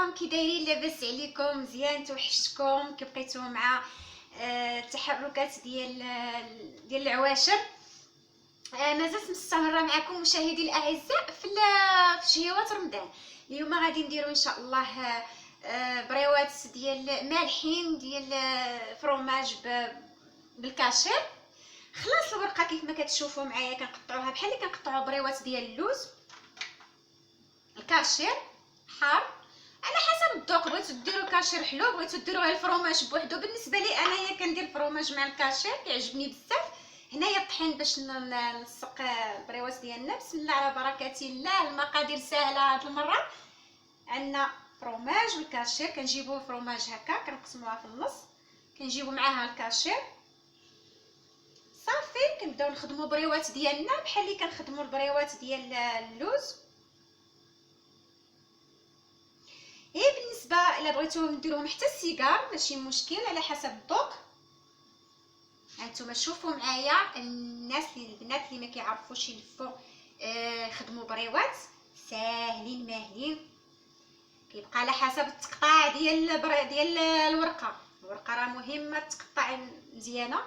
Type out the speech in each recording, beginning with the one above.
عليكم، كي دايرين؟ لاباس عليكم؟ مزيان؟ توحشتكم. كي بقيتو مع التحركات ديال العواشر. مازلت مستمره معكم مشاهدي الاعزاء في شهيوات رمضان. اليوم غادي نديرو ان شاء الله بريوات ديال مالحين ديال فروماج بالكاشير. خلاص الورقه كيف ما كتشوفوا معايا كنقطعوها بحال اللي كنقطعوا بريوات ديال اللوز. الكاشير حار على حسب الذوق، بغيتو ديروا كاشير حلو، بغيتو ديروا غير الفرomاج بوحدو. بالنسبه لي انايا كندير الفرomاج مع الكاشير كيعجبني بزاف. هنايا الطحين باش نلصق البريوات ديالنا. بسم الله على بركه الله. المقادير سهله هاد المره. عندنا فرomاج والكاشير، كنجيبوا الفرomاج هكا كنقسموها في النص، كنجيبوا معاها الكاشير صافي. كنبداو نخدموا بريوات ديالنا بحال اللي كنخدموا البريوات ديال اللوز. بالنسبه الا بغيتو نديروهم حتى السيجار ماشي مشكل، على حسب الذوق. هانتوما شوفوا معايا البنات اللي ما كيعرفوش يلفوا خدموا بريوات ساهلين ماهلين. كيبقى على حسب التقطاع ديال الورقه راه مهمه تقطع مزيانه،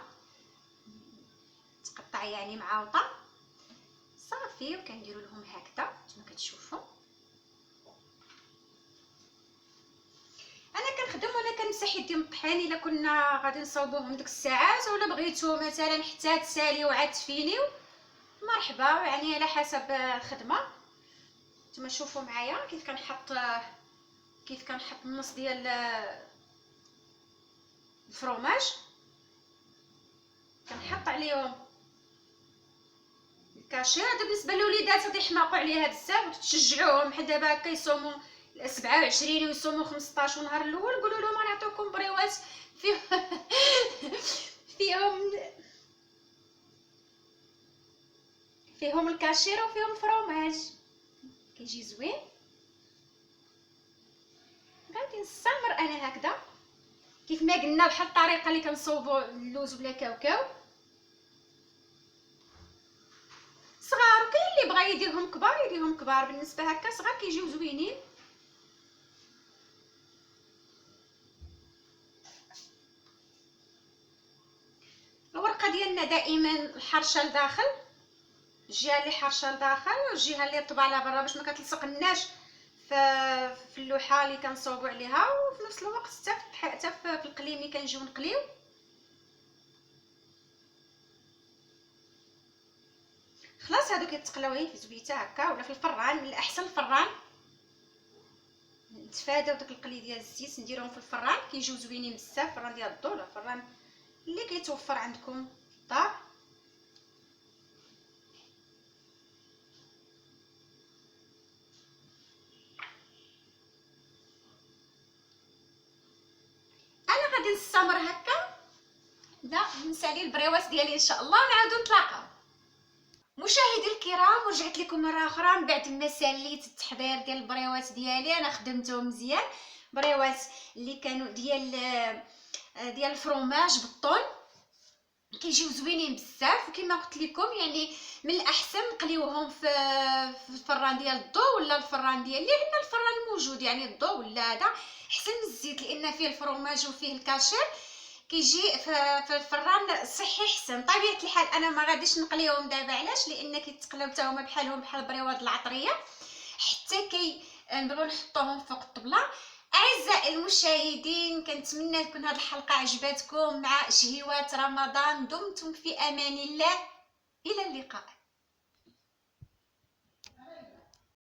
تقطع يعني معاوطه صافي. وكنديروا لهم هكذا كما كتشوفوا. انا كنخدم وانا كنمسح يدي من الطحين الا كنا غادي نصاوبوهم ديك الساعات، ولا بغيتو مثلا حتى تساليو عاد تفينيو مرحبا، يعني على حسب الخدمه. نتوما شوفوا معايا كيف كنحط النص ديال الفرomاج، كنحط عليهم الكاشير. هذا بالنسبه للوليدات غادي يحماقوا عليها بزاف وتشجعوهم. بحال دابا هكا يصوموا 27 ويصوموا 15 ونهار الاول قولوا لهم غنعطيكم بريوات فيهم الكاشير وفيهم الفرomاج، كيجي زوين. غادي نستمر انا هكذا كيف ما قلنا، بحال الطريقه اللي كنصوبوا اللوز ولا كاوكاو. صغار وكاين اللي بغا يديرهم كبار يديرهم كبار، بالنسبه هكا صغار كيجيو زوينين. الورقه ديالنا دائما الحرشه لداخل، الجهه اللي حرشه لداخل والجهه اللي طبعه لبرا باش ما كتلصقناش في اللوحه اللي كنصوبوا عليها. وفي نفس الوقت حتى في القلي ملي كنجيو نقليو خلاص هادو كيتقلاو غير في زبيته هكا ولا في الفران. من الاحسن الفران، نتفاداو داك القلي ديال الزيت نديروهم في الفران كيجيو زوينين بزاف. الفران ديال الضو ولا الفران اللي كيتوفر عندكم في الدار. انا غادي نستمر هكا لا نسالي البريوات ديالي ان شاء الله ونعاودو نتلاقاو. مشاهدي الكرام، ورجعت لكم مره اخرى من بعد ما ساليت التحضير ديال البريوات ديالي. انا خدمتهم مزيان، بريوات اللي كانوا ديال الفرomاج بالطون، كيجيو زوينين بزاف. وكما قلت لكم يعني من الاحسن نقليوهم في الفران ديال الضو ولا الفران ديالي. عندنا الفران موجود يعني الضو ولا هذا احسن من الزيت، لان فيه الفرomاج وفيه الكاشير كيجي في الفران صحي احسن. طبيعه الحال انا ما غاديش نقليهم دابا، علاش؟ لان كيتقلاو حتى هما بحال بريوات العطريه حتى نبغيو نحطوهم فوق الطبله. اعزائي المشاهدين، كنتمنى تكون هذه الحلقه عجبتكم مع شهيوات رمضان. دمتم في امان الله، الى اللقاء.